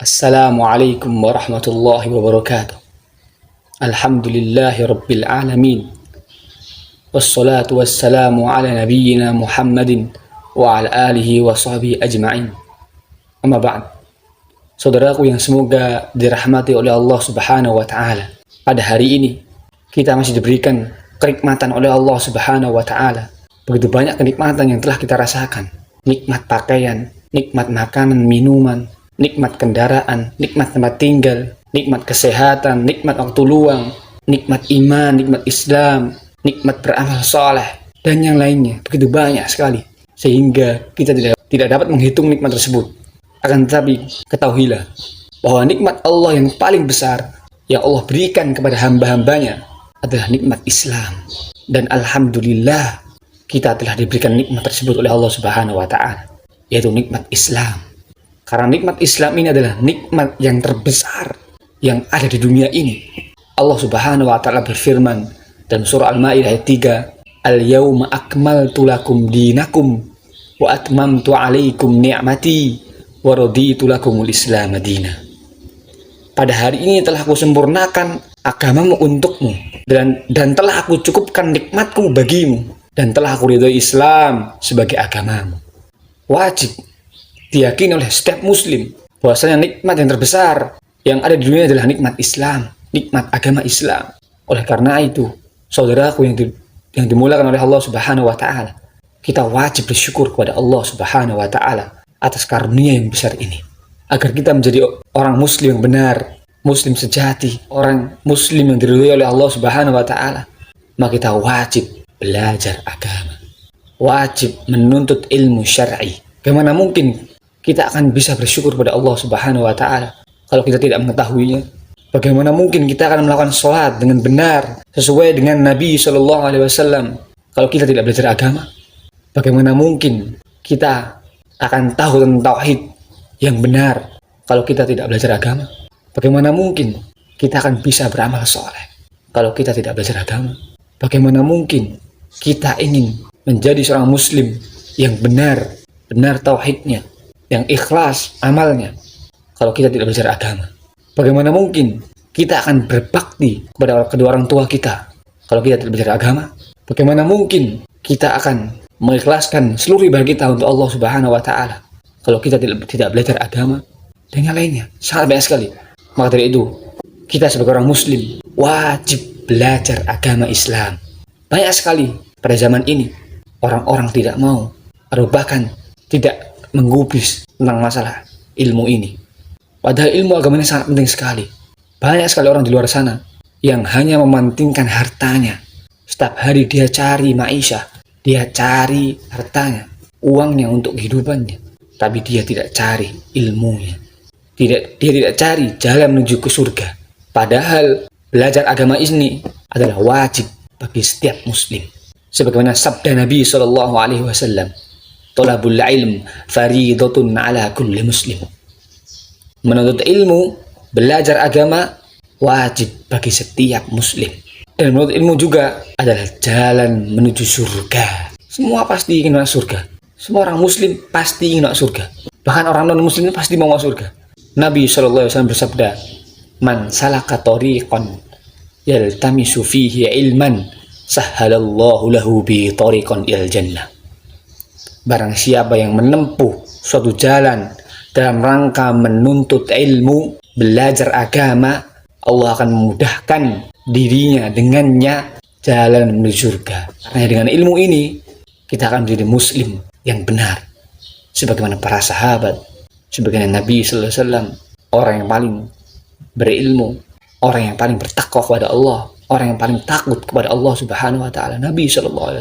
Assalamualaikum warahmatullahi wabarakatuh. Alhamdulillahi rabbil alamin. Wassalatu wassalamu ala nabiyyina Muhammadin wa ala alihi wa sahbihi ajma'in. Amma ba'd. Saudaraku yang semoga dirahmati oleh Allah Subhanahu wa taala. Pada hari ini kita masih diberikan kenikmatan oleh Allah Subhanahu wa taala. Begitu banyak kenikmatan yang telah kita rasakan. Nikmat pakaian, nikmat makanan, minuman, nikmat kendaraan, nikmat tempat tinggal, nikmat kesehatan, nikmat waktu luang, nikmat iman, nikmat Islam, nikmat beramal soleh, dan yang lainnya. Begitu banyak sekali. Sehingga kita tidak dapat menghitung nikmat tersebut. Akan tetapi, ketahuilah bahwa nikmat Allah yang paling besar yang Allah berikan kepada hamba-hambanya adalah nikmat Islam. Dan Alhamdulillah, kita telah diberikan nikmat tersebut oleh Allah Subhanahu wa ta'ala, yaitu nikmat Islam. Karena nikmat Islam ini adalah nikmat yang terbesar yang ada di dunia ini. Allah Subhanahu wa ta'ala berfirman dalam surah Al-Maidah ayat 3, Al-yawma akmaltu lakum dinakum wa atmamtu alaikum ni'mati wa raditu lakumul Islam madina. Pada hari ini telah aku sempurnakan agamamu untukmu dan telah aku cukupkan nikmatku bagimu dan telah aku ridhoi Islam sebagai agamamu. Wajib diyakini oleh setiap muslim bahwasanya nikmat yang terbesar yang ada di dunia adalah nikmat Islam, nikmat agama Islam. Oleh karena itu, saudaraku yang dimuliakan oleh Allah Subhanahu wa taala, kita wajib bersyukur kepada Allah Subhanahu wa taala atas karunia yang besar ini, agar kita menjadi orang muslim yang benar, muslim sejati, orang muslim yang diridhoi oleh Allah Subhanahu wa taala. Maka kita wajib belajar agama, wajib menuntut ilmu syar'i. Bagaimana mungkin kita akan bisa bersyukur kepada Allah Subhanahu wa ta'ala kalau kita tidak mengetahuinya? Bagaimana mungkin kita akan melakukan sholat dengan benar sesuai dengan Nabi SAW kalau kita tidak belajar agama? Bagaimana mungkin kita akan tahu tentang tauhid yang benar kalau kita tidak belajar agama? Bagaimana mungkin kita akan bisa beramal soleh kalau kita tidak belajar agama? Bagaimana mungkin kita ingin menjadi seorang muslim yang benar tauhidnya, yang ikhlas amalnya kalau kita tidak belajar agama? Bagaimana mungkin kita akan berbakti kepada kedua orang tua kita kalau kita tidak belajar agama? Bagaimana mungkin kita akan mengikhlaskan seluruh ibadah kita untuk Allah Subhanahu wa taala kalau kita tidak belajar agama? Dan yang lainnya sangat banyak sekali. Maka dari itu, kita sebagai orang muslim wajib belajar agama Islam. Banyak sekali pada zaman ini orang-orang tidak mau atau bahkan tidak menggubris tentang masalah ilmu ini. Padahal ilmu agama ini sangat penting sekali. Banyak sekali orang di luar sana yang hanya mementingkan hartanya. Setiap hari dia cari maisha, dia cari hartanya, uangnya untuk kehidupannya. Tapi dia tidak cari ilmunya. Dia tidak cari jalan menuju ke surga. Padahal belajar agama ini adalah wajib bagi setiap muslim. Sebagaimana sabda Nabi SAW, Thalabul ilm faridatun ala kulli muslim. Menuntut ilmu, belajar agama wajib bagi setiap muslim. Dan menuntut ilmu juga adalah jalan menuju surga. Semua pasti ingin masuk surga. Semua orang muslim pasti ingin masuk surga. Bahkan orang non muslim pasti mau masuk surga. Nabi SAW bersabda, Man salaka tariqan yaltamisu fihi ilman sahhalallahu lahu bi tariqan ilal jannah. Barang siapa yang menempuh suatu jalan dalam rangka menuntut ilmu, belajar agama, Allah akan memudahkan dirinya dengannya jalan menuju surga. Karena dengan ilmu ini, kita akan menjadi muslim yang benar. Sebagaimana para sahabat, sebagaimana Nabi SAW, orang yang paling berilmu, orang yang paling bertakwa kepada Allah, orang yang paling takut kepada Allah Subhanahu wa ta'ala, Nabi SAW.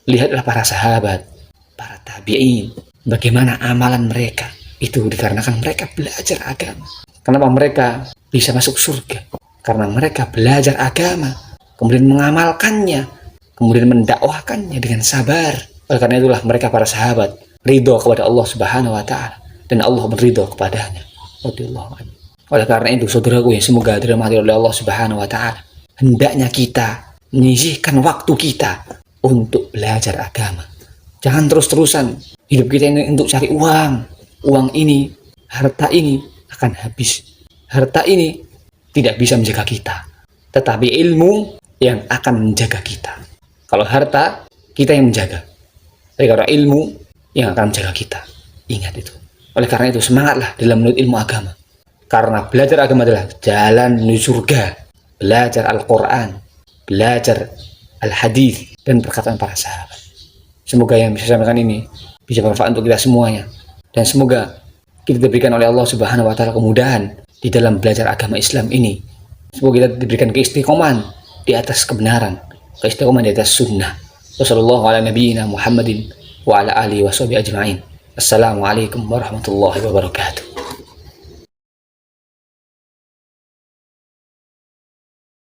Lihatlah para sahabat, para tabi'in, bagaimana amalan mereka. Itu dikarenakan mereka belajar agama. Kenapa mereka bisa masuk surga? Karena mereka belajar agama, kemudian mengamalkannya, kemudian mendakwahkannya dengan sabar. Oleh karena itulah mereka para sahabat ridho kepada Allah Subhanahu wa ta'ala, dan Allah meridho kepadanya. Oleh karena itu, saudaraku yang semoga dirahmati oleh Allah Subhanahu wa ta'ala, hendaknya kita menyisihkan waktu kita untuk belajar agama. Jangan terus-terusan hidup kita ini untuk cari uang ini, harta ini akan habis. Harta ini tidak bisa menjaga kita, tetapi ilmu yang akan menjaga kita. Kalau harta, kita yang menjaga. Tapi kalau ilmu yang akan menjaga kita. Ingat itu. Oleh karena itu, semangatlah dalam menuntut ilmu agama. Karena belajar agama adalah jalan menuju surga. Belajar Al-Quran, belajar Al-Hadis, dan perkataan para sahabat. Semoga yang bisa saya sampaikan ini bisa bermanfaat untuk kita semuanya. Dan semoga kita diberikan oleh Allah Subhanahu wa Ta'ala kemudahan di dalam belajar agama Islam ini. Semoga kita diberikan keistiqomahan di atas kebenaran, keistiqomahan di atas sunnah. Wassalamualaikum warahmatullahi wabarakatuh.